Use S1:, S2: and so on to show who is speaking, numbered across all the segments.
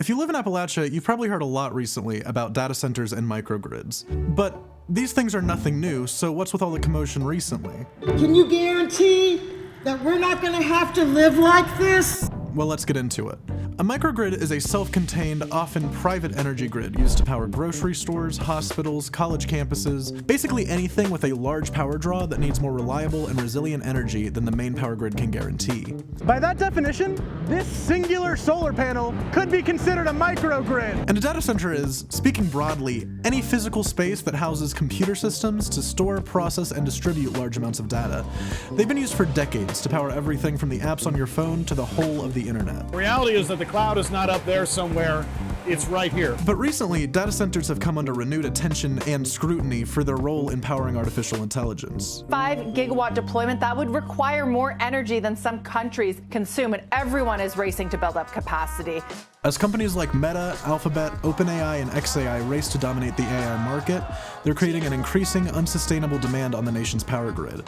S1: If you live in Appalachia, you've probably heard a lot recently about data centers and microgrids. But these things are nothing new, so what's with all the commotion recently?
S2: Can you guarantee that we're not going to have to live like this?
S1: Well, let's get into it. A microgrid is a self-contained, often private energy grid used to power grocery stores, hospitals, college campuses, basically anything with a large power draw that needs more reliable and resilient energy than the main power grid can guarantee.
S3: By that definition, this singular solar panel could be considered a microgrid.
S1: And a data center is, speaking broadly, any physical space that houses computer systems to store, process, and distribute large amounts of data. They've been used for decades to power everything from the apps on your phone to the whole of the internet.
S4: The reality is that the cloud is not up there somewhere, it's right here.
S1: But recently, data centers have come under renewed attention and scrutiny for their role in powering artificial intelligence.
S5: 5 gigawatt deployment, that would require more energy than some countries consume, and everyone is racing to build up capacity.
S1: As companies like Meta, Alphabet, OpenAI, and xAI race to dominate the AI market, they're creating an increasing, unsustainable demand on the nation's power grid,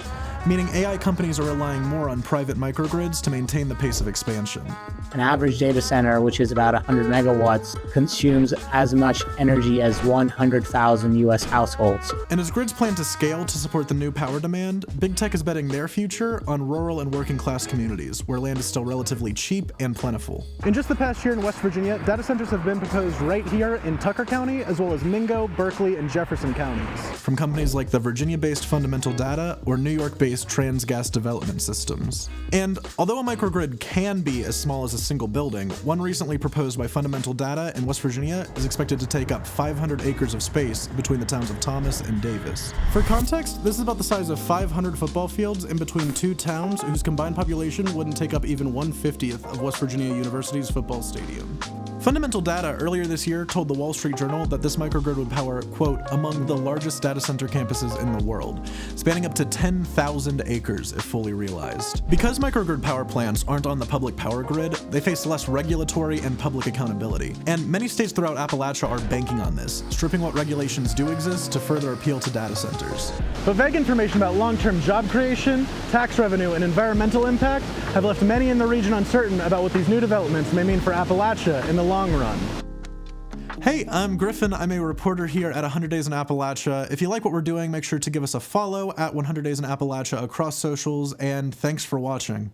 S1: meaning AI companies are relying more on private microgrids to maintain the pace of expansion.
S6: An average data center, which is about 100 megawatts, consumes as much energy as 100,000 US households.
S1: And as grids plan to scale to support the new power demand, big tech is betting their future on rural and working class communities, where land is still relatively cheap and plentiful.
S3: In just the past year in West Virginia, data centers have been proposed right here in Tucker County, as well as Mingo, Berkeley, and Jefferson counties.
S1: From companies like the Virginia-based Fundamental Data or New York-based Transgas Development Systems. And although a microgrid can be as small as a single building, one recently proposed by Fundamental Data in West Virginia is expected to take up 500 acres of space between the towns of Thomas and Davis. For context, this is about the size of 500 football fields in between two towns whose combined population wouldn't take up even 1/50th of West Virginia University's football stadium. Fundamental Data earlier this year told the Wall Street Journal that this microgrid would power, quote, among the largest data center campuses in the world, spanning up to 10,000 acres if fully realized. Because microgrid power plants aren't on the public power grid, they face less regulatory and public accountability. And many states throughout Appalachia are banking on this, stripping what regulations do exist to further appeal to data centers.
S3: But vague information about long-term job creation, tax revenue, and environmental impact have left many in the region uncertain about what these new developments may mean for Appalachia in the long run.
S1: Hey, I'm Griffin. I'm a reporter here at 100 Days in Appalachia. If you like what we're doing, make sure to give us a follow at 100 Days in Appalachia across socials, and thanks for watching.